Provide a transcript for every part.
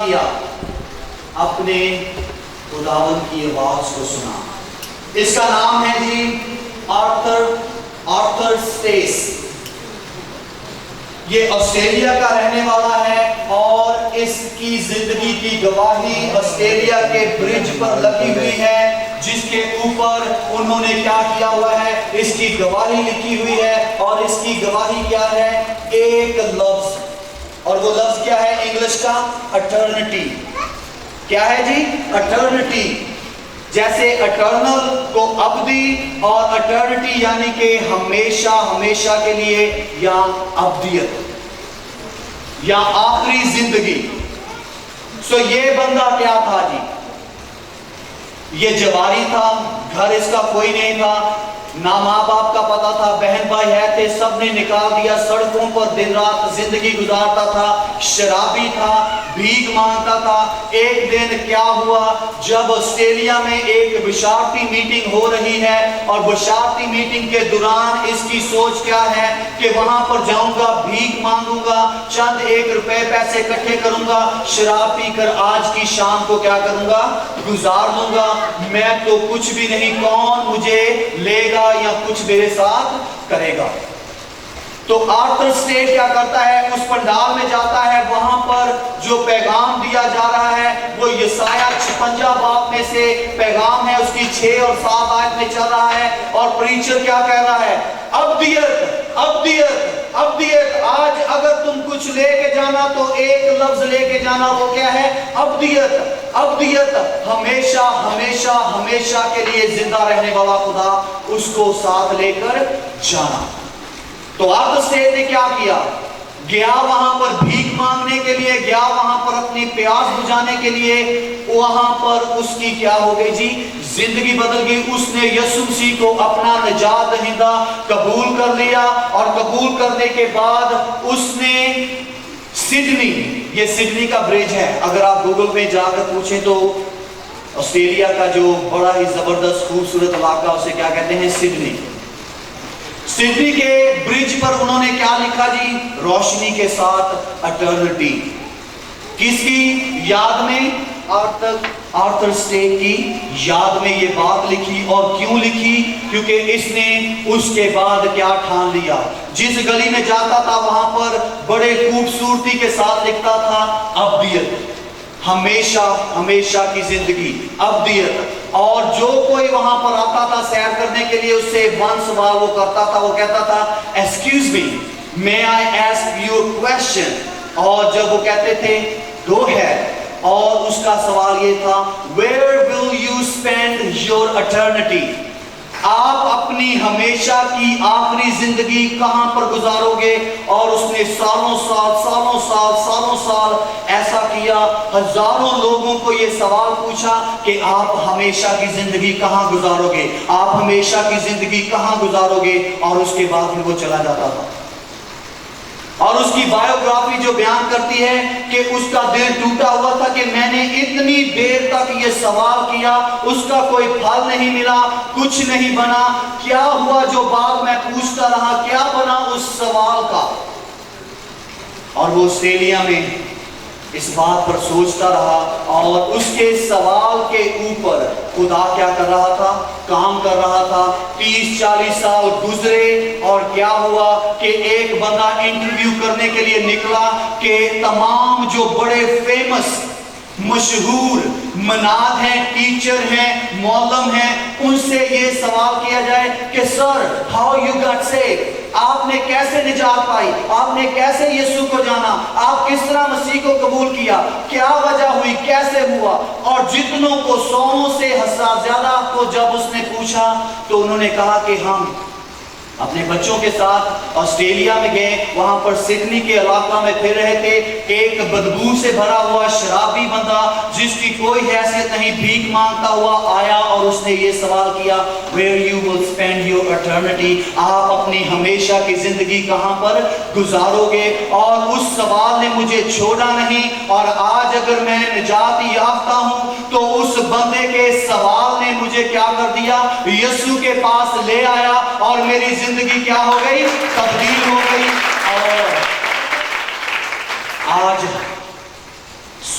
کیا اپنے خداوند کی آواز کو سنا۔ اس کا نام ہے جی آرتھر سٹیس۔ یہ آسٹریلیا کا رہنے والا ہے اور اس کی زندگی کی گواہی آسٹریلیا کے برج پر لگی ہوئی ہے، جس کے اوپر انہوں نے کیا کیا ہوا ہے، اس کی گواہی لکھی ہوئی ہے۔ اور اس کی گواہی کیا ہے؟ ایک لفظ، اور وہ لفظ کیا ہے انگلش کا؟ اٹرنٹی۔ کیا ہے جی؟ اٹرنٹی۔ جیسے اٹرنل کو ابدی اور اٹرنٹی یعنی کہ ہمیشہ ہمیشہ کے لیے، یا ابدیت یا آخری زندگی۔ سو یہ بندہ کیا تھا جی؟ یہ جواری تھا، گھر اس کا کوئی نہیں تھا، نہ ماں باپ کا پتہ تھا، بہن بھائی ہے تھے، سب نے نکال دیا، سڑکوں پر دن رات زندگی گزارتا تھا، شرابی تھا، بھیک مانگتا تھا۔ ایک دن کیا ہوا، جب آسٹریلیا میں ایک بشارتی میٹنگ ہو رہی ہے، اور بشارتی میٹنگ کے دوران اس کی سوچ کیا ہے کہ وہاں پر جاؤں گا، بھیک مانگوں گا، چند ایک روپے پیسے اکٹھے کروں گا، شراب پی کر آج کی شام کو کیا کروں گا، گزار دوں گا۔ میں تو کچھ بھی نہیں، کون مجھے لے گا یا کچھ میرے ساتھ کرے گا؟ تو آرتھر سٹیس کیا کرتا ہے؟ اس پنڈال میں جاتا ہے، وہاں پر جو پیغام دیا جا رہا ہے وہ یسایہ 56 باب میں سے پیغام ہے، اس کی 6 اور 7 آیت میں چل رہا ہے، اور پریچر کیا کہہ رہا ہے؟ ابدیت، ابدیت، ابدیت۔ آج اگر تم کچھ لے کے جانا تو ایک لفظ لے کے جانا، وہ کیا ہے؟ ابدیت، ابدیت۔ ہمیشہ ہمیشہ ہمیشہ کے لیے زندہ رہنے والا خدا، اس کو ساتھ لے کر جانا۔ تو آرتھر سٹیس نے کیا کیا؟ گیا وہاں پر بھیک مانگنے کے لیے، گیا وہاں پر اپنی پیاس بجھانے کے لیے۔ وہاں پر اس کی کیا ہو گئی جی؟ زندگی بدل گئی۔ اس نے یسوع مسیح کو اپنا نجات دہندہ قبول کر لیا، اور قبول کرنے کے بعد اس نے سڈنی، یہ سڈنی کا برج ہے، اگر آپ گوگل میں جا کر پوچھیں تو آسٹریلیا کا جو بڑا ہی زبردست خوبصورت علاقہ، اسے کیا کہتے ہیں؟ سڈنی۔ سڈنی کے برج پر انہوں نے کیا لکھا جی؟ روشنی کے ساتھ اٹرنٹی۔ کس کی یاد میں؟ آرتھر سٹیس کی یاد میں یہ بات لکھی۔ اور کیوں لکھی؟ کیونکہ اس نے اس کے بعد کیا ٹھان لیا؟ جس گلی میں جاتا تھا وہاں پر بڑے خوبصورتی کے ساتھ لکھتا تھا ابدیت، ہمیشہ ہمیشہ کی زندگی، ابدیت۔ اور جو کوئی وہاں پر آتا تھا سیر کرنے کے لیے، اس سے one سوال وہ کرتا تھا، وہ کہتا تھا excuse me, may I ask you a question؟ اور جب وہ کہتے تھے go ahead، اور اس کا سوال یہ تھا where will you spend your eternity؟ آپ اپنی ہمیشہ کی آخری زندگی کہاں پر گزارو گے؟ اور اس نے سالوں سال ایسا کیا، ہزاروں لوگوں کو یہ سوال پوچھا کہ آپ ہمیشہ کی زندگی کہاں گزارو گے، آپ ہمیشہ کی زندگی کہاں گزارو گے؟ اور اس کے بعد پھر وہ چلا جاتا تھا۔ اور اس کی بائیوگرافی جو بیان کرتی ہے کہ اس کا دل ٹوٹا ہوا تھا کہ میں نے اتنی دیر تک یہ سوال کیا، اس کا کوئی پھل نہیں ملا، کچھ نہیں بنا، کیا ہوا جو بات میں پوچھتا رہا، کیا بنا اس سوال کا؟ اور وہ آسٹریلیا میں اس بات پر سوچتا رہا، اور اس کے سوال کے اوپر خدا کیا کر رہا تھا؟ کام کر رہا تھا۔ 30-40 سال گزرے، اور کیا ہوا کہ ایک بندہ انٹرویو کرنے کے لیے نکلا کہ تمام جو بڑے فیمس، مشہور مناد ہیں، ٹیچر ہیں، معلم ہیں، ان سے یہ سوال کیا جائے کہ sir how you got saved? آپ نے کیسے نجات پائی؟ آپ نے کیسے یسوع کو جانا؟ آپ کس طرح مسیح کو قبول کیا؟ کیا وجہ ہوئی؟ کیسے ہوا؟ اور جتنوں کو 100 سے زیادہ کو جب اس نے پوچھا تو انہوں نے کہا کہ ہم اپنے بچوں کے ساتھ آسٹریلیا میں گئے، وہاں پر سڈنی کے علاقہ میں پھر رہے تھے۔ ایک بدبو سے بھرا ہوا شرابی بندہ جس کی کوئی حیثیت نہیں، بھیک مانگتا ہوا آیا، اور اس نے یہ سوال کیا where you will spend your eternity؟ آپ اپنی ہمیشہ کی زندگی کہاں پر گزارو گے؟ اور اس سوال نے مجھے چھوڑا نہیں، اور آج اگر میں نجات یافتہ ہوں تو اس بندے کے سوال نے مجھے کیا کر دیا؟ یسوع کے پاس لے آیا، اور میری زندگی کیا ہو گئی؟ تبدیل ہو گئی۔ اور آج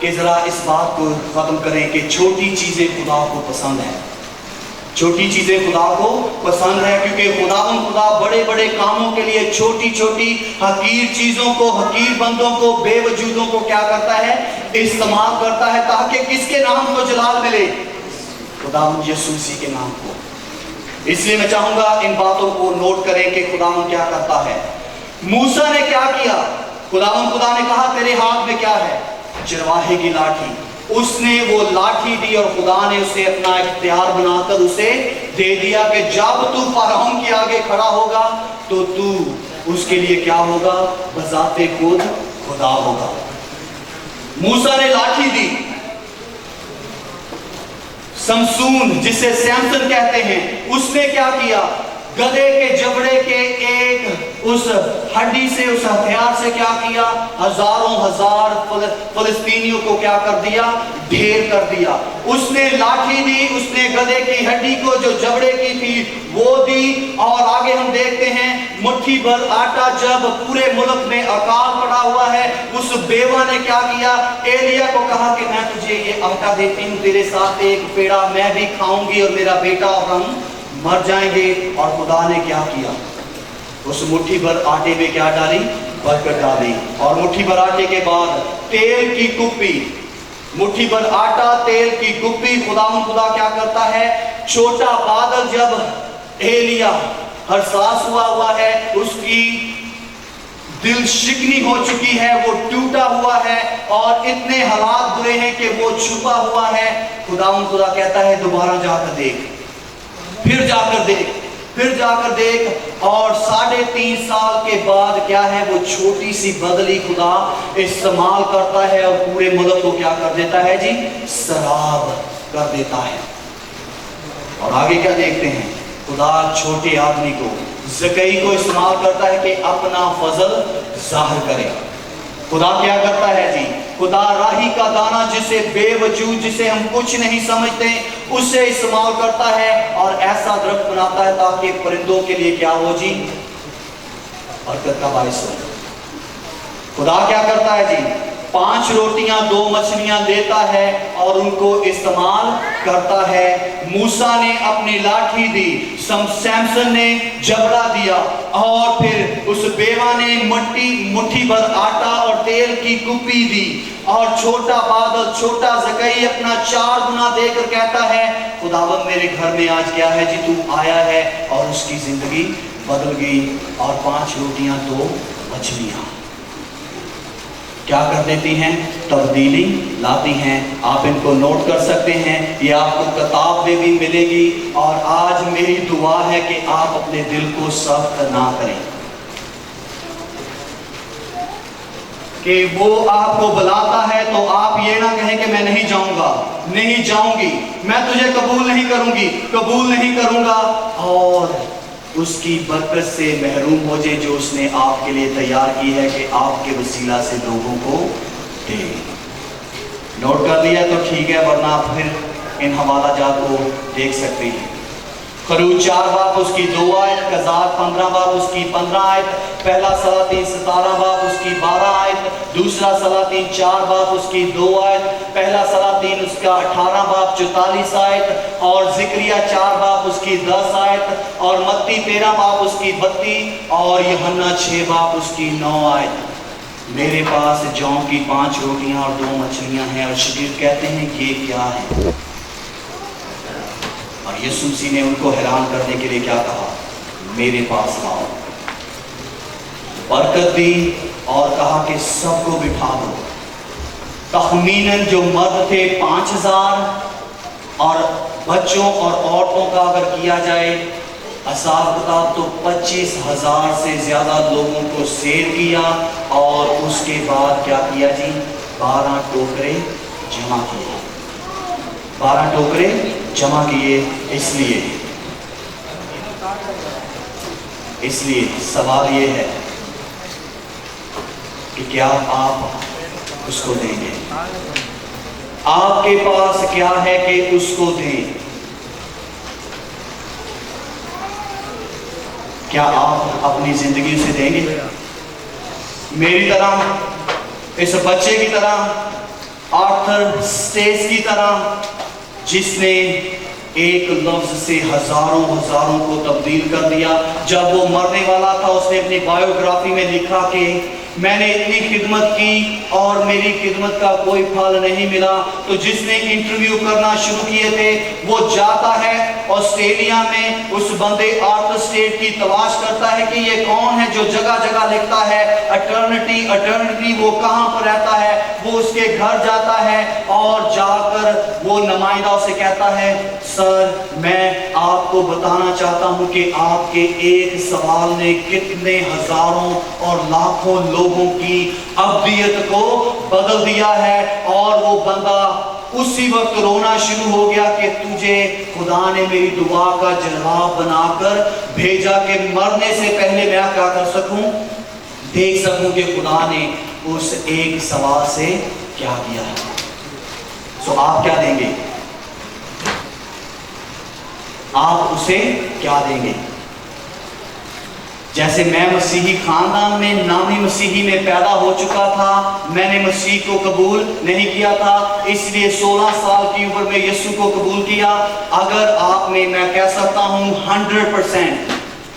کہ ذرا اس بات کو ختم کریں کہ چھوٹی چیزیں خدا کو پسند ہیں. چھوٹی چیزیں خدا کو پسند ہے، کیونکہ خدا بڑے بڑے کاموں کے لیے چھوٹی چھوٹی حقیر چیزوں کو، حقیر بندوں کو، بے وجودوں کو کیا کرتا ہے؟ استعمال کرتا ہے، تاکہ کس کے نام کو جلال ملے؟ خدا یسوع مسیح کے نام کو. اس لیے میں چاہوں گا ان باتوں کو نوٹ کریں کہ خدا کیا کرتا ہے. موسیٰ نے کیا کیا؟ خدا نے کہا تیرے ہاتھ میں کیا ہے؟ چرواہے کی لاٹھی. اس نے وہ لاٹھی دی اور خدا نے اسے اپنا اختیار بنا کر اسے دے دیا کہ جب تو فرعون کے آگے کھڑا ہوگا تو تو اس کے لیے کیا ہوگا؟ بذات خود خدا ہوگا. موسیٰ نے لاٹھی دی. سمسون جسے سیمسن کہتے ہیں، اس نے کیا کیا؟ گدھے کے جبڑے کے ایک اس ہڈی سے، اس ہتھیار سے کیا کیا؟ ہزاروں ہزار فلسطینیوں کو کیا کر دیا؟ ڈھیر کر دیا. اس نے لاٹھی دی، اس نے گدھے کی ہڈی کو جو جبڑے کی تھی وہ دی. اور آگے ہم دیکھتے ہیں مٹھی بھر آٹا جب پورے ملک میں اکال پڑا ہوا ہے، اس بیوہ نے کیا کیا؟ ایلیا کو کہا کہ میں تجھے یہ آٹا دیتی ہوں، تیرے ساتھ ایک پیڑا میں بھی کھاؤں گی اور میرا بیٹا اور ہم مر جائیں گے. اور خدا نے کیا کیا؟ اس مٹھی بھر آٹے میں کیا ڈالی؟ برکت ڈالی. اور مٹھی بھر آٹے کے بعد تیل کی کپی، مٹھی بھر آٹا، تیل کی کپی. خدا کیا کرتا ہے؟ چھوٹا بادل جب ایلیا حساس ہوا ہے، اس کی دل شکنی ہو چکی ہے، وہ ٹوٹا ہوا ہے اور اتنے حالات برے ہیں کہ وہ چھپا ہوا ہے. خدا کہتا ہے دوبارہ جا کر دیکھ، پھر جا کر دیکھ، پھر جا کر دیکھ. اور 3.5 سال کے بعد کیا ہے؟ وہ چھوٹی سی بدلی خدا استعمال کرتا ہے اور پورے ملک کو کیا کر دیتا ہے جی؟ سراب کر دیتا ہے. اور آگے کیا دیکھتے ہیں؟ خدا چھوٹے آدمی کو، زکئی کو استعمال کرتا ہے کہ اپنا فضل ظاہر کرے. خدا کیا کرتا ہے جی؟ خدا راہی کا دانہ جسے بے وجود، جسے ہم کچھ نہیں سمجھتے، اسے استعمال کرتا ہے اور ایسا درخت بناتا ہے تاکہ پرندوں کے لیے کیا ہو جی؟ برکت کا باعث ہو. خدا کیا کرتا ہے جی؟ 5 روٹیاں 2 مچھلیاں لیتا ہے اور ان کو استعمال کرتا ہے. موسیٰ نے اپنی لاٹھی دی، سیمسن نے جبڑا دیا، اور پھر اس بیوہ نے مٹھی بھر آٹا اور تیل کی کپی دی. اور چھوٹا بادل، چھوٹا زکئی اپنا 4 گنا دے کر کہتا ہے خداوند میرے گھر میں آج کیا ہے جی؟ تو آیا ہے. اور اس کی زندگی بدل گئی. اور 5 روٹیاں 2 مچھلیاں کیا کر دیتی ہیں؟ تبدیلی لاتی ہیں. آپ ان کو نوٹ کر سکتے ہیں، یہ آپ کو کتاب میں بھی ملے گی. اور آج میری دعا ہے کہ آپ اپنے دل کو سخت نہ کریں، کہ وہ آپ کو بلاتا ہے تو آپ یہ نہ کہیں کہ میں نہیں جاؤں گا، نہیں جاؤں گی، میں تجھے قبول نہیں کروں گی، قبول نہیں کروں گا، اور اس کی برکت سے محروم ہو جائے جو اس نے آپ کے لیے تیار کی ہے کہ آپ کے وسیلہ سے لوگوں کو دے. نوٹ کر لیا تو ٹھیک ہے، ورنہ آپ پھر ان حوالہ جات کو دیکھ سکتے ہیں. خروج 4 باب اس کی 2 آیت، قضات 15 باب اس کی 15 آیت، پہلا سلاطین 17 باب اس کی 12 آیت، دوسرا سلاطین 4 باب اس کی 2 آیت، پہلا سلاطین اس کا 18 باب 44 آیت، اور زکریا 4 باب اس کی 10 آیت، اور متی 13 باب اس کی 32، اور یوحنا 6 باب اس کی 9 آیت. میرے پاس جوں کی 5 روٹیاں اور 2 مچھلیاں ہیں. اور شگرد کہتے ہیں یہ کیا ہے؟ اور یسوع مسیح نے ان کو حیران کرنے کے لیے کیا کہا؟ میرے پاس آؤ. برکت دی اور کہا کہ سب کو بٹھا دو. تخمیناً جو مرد تھے 5000 اور بچوں اور عورتوں کا اگر کیا جائے حساب کتاب تو 25,000 سے زیادہ لوگوں کو سیر کیا. اور اس کے بعد کیا کیا جی؟ 12 ٹوکرے جمع کیے. 12 ٹوکرے جمع کیے. اس لیے سوال یہ ہے کہ کیا آپ اس کو دیں گے؟ آپ کے پاس کیا ہے کہ اس کو دیں؟ کیا آپ اپنی زندگی سے دیں گے؟ میری طرح، اس بچے کی طرح آرتھر سٹیس کی طرح جس نے ایک لفظ سے ہزاروں کو تبدیل کر دیا. جب وہ مرنے والا تھا اس نے اپنی بایوگرافی میں لکھا کہ میں نے اتنی خدمت کی اور میری خدمت کا کوئی پھل نہیں ملا. تو جس نے انٹرویو کرنا شروع کیے تھے وہ جاتا ہے آسٹریلیا میں, اس بندے آرتھر سٹیٹ کی تلاش کرتا ہے کہ یہ کون ہے جو جگہ جگہ لکھتا ہے اٹرنٹی وہ کہاں پر رہتا ہے. وہ اس کے گھر جاتا ہے اور جا کر وہ نمائندہ سے کہتا ہے سر میں آپ کو بتانا چاہتا ہوں کہ آپ کے ایک سوال نے کتنے ہزاروں اور لاکھوں لوگوں کی ابدیت کو بدل دیا ہے. اور وہ بندہ اسی وقت رونا شروع ہو گیا کہ تجھے خدا نے میری دعا کا جواب بنا کر بھیجا کہ مرنے سے پہلے میں کیا کر سکوں, دیکھ سکوں کہ خدا نے اس ایک سوال سے کیا کیا ہے. سو آپ کیا دیں گے؟ آپ اسے کیا دیں گے؟ جیسے میں مسیحی خاندان میں نامی مسیحی میں پیدا ہو چکا تھا, میں نے مسیح کو قبول نہیں کیا تھا, اس لیے 16 سال کی عمر میں یسوع کو قبول کیا. اگر آپ میں کہہ سکتا ہوں 100%,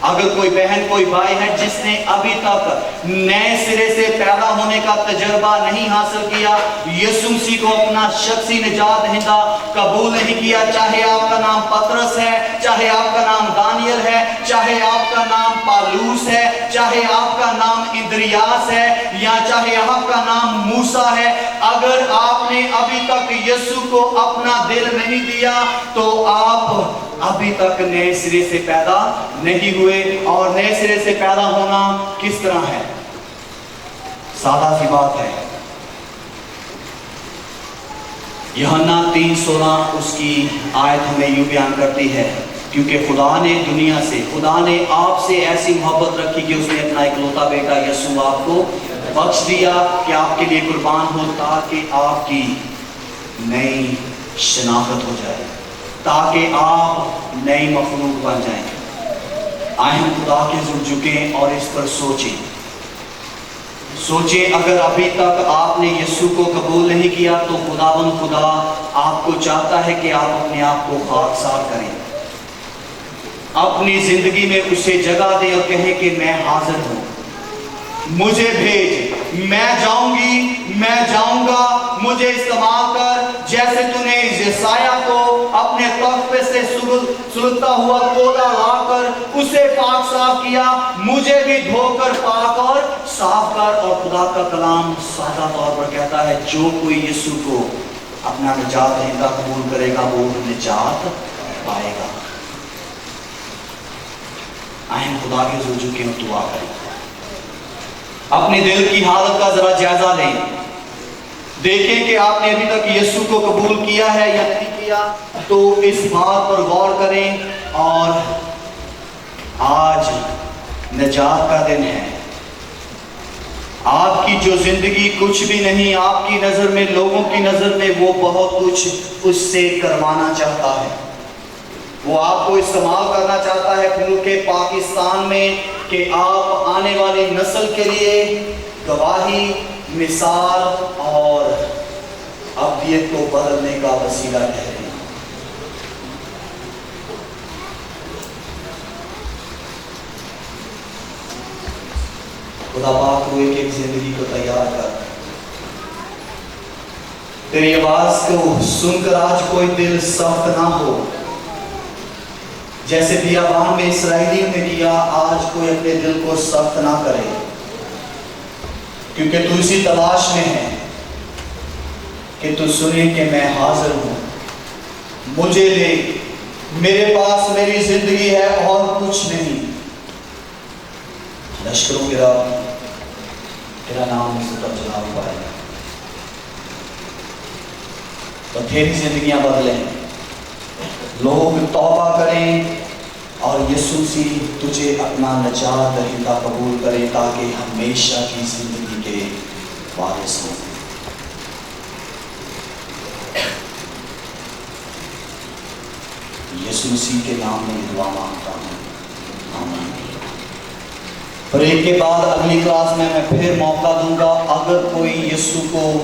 اگر کوئی بہن کوئی بھائی ہے جس نے ابھی تک نئے سرے سے پیدا ہونے کا تجربہ نہیں حاصل کیا, یسوع مسیح کو اپنا شخصی نجات دہندہ قبول نہیں کیا, چاہے آپ کا نام پطرس ہے, چاہے آپ کا نام دانیل ہے, چاہے آپ کا نام پالوس ہے, چاہے آپ کا نام اندریاس ہے, یا چاہے آپ کا نام موسیٰ ہے, اگر آپ نے ابھی تک یسوع کو اپنا دل نہیں دیا تو آپ ابھی تک نئے سرے سے پیدا نہیں ہوئے. اور نئے سرے سے پیدا ہونا کس طرح ہے؟ سادہ سی بات ہے. یوحنا 3:16 اس کی آیت ہمیں یوں بیان کرتی ہے, کیونکہ خدا نے آپ سے ایسی محبت رکھی کہ اس نے اپنا اکلوتا بیٹا یسوع آپ کو بخش دیا کہ آپ کے لیے قربان ہو, تاکہ آپ کی نئی شناخت ہو جائے, تاکہ آپ نئی مخلوق بن جائیں. آئے ہم خدا کے حضور جھکیں اور اس پر سوچیں اگر ابھی تک آپ نے یسوع کو قبول نہیں کیا تو خدا آپ کو چاہتا ہے کہ آپ اپنے آپ کو خاکسار کریں, اپنی زندگی میں اسے جگہ دیں اور کہیں کہ میں حاضر ہوں, مجھے بھیج, میں جاؤں گی, میں جاؤں گا, مجھے استعمال کر. جیسے تو نے یسایہ کو اپنے تخت پہ سے سلگتا ہوا کوڑا لا کر اسے پاک صاف کیا, مجھے بھی دھو کر پاک اور صاف کر. اور خدا کا کلام سادہ طور پر کہتا ہے جو کوئی یسوع کو اپنا نجات دہندہ قبول کرے گا وہ نجات پائے گا. آئیں خدا کے حضور جھکیں اور دعا کریں, اپنے دل کی حالت کا ذرا جائزہ لیں, دیکھیں کہ آپ نے ابھی تک یسوع کو قبول کیا ہے یا نہیں کیا. تو اس بات پر غور کریں, اور آج نجات کا دن ہے. آپ کی جو زندگی کچھ بھی نہیں, آپ کی نظر میں, لوگوں کی نظر میں وہ بہت کچھ اس سے کروانا چاہتا ہے. وہ آپ کو استعمال کرنا چاہتا ہے ملک پاکستان میں کہ آپ آنے والی نسل کے لیے گواہی, مثال اور ابدیت کو بدلنے کا وسیلہ ٹھہرے. خدا پاک کو ایک زندگی کو تیار کر. تیری آواز کو سن کر آج کوئی دل سخت نہ ہو, جیسے بیابان میں اسرائیلیوں نے کیا, آج کوئی اپنے دل کو سخت نہ کرے, کیونکہ تو اسی تلاش میں ہے کہ تو سنے کہ میں حاضر ہوں, مجھے لے, میرے پاس میری زندگی ہے اور کچھ نہیں. لشکروں کے رب, تیرا نام عزت اور جلال پائے گا, تو تیری زندگیاں بدلیں, لوگ توبہ کریں اور یسوع مسیح تجھے اپنا نجات دہندہ قبول کرے تاکہ ہمیشہ کی زندگی کے وارث ہوں. یسوع مسیح کے نام میں دعا مانگتا ہوں, آمین. اور ایک کے بعد اگلی کلاس میں پھر موقع دوں گا. اگر کوئی یسوع کو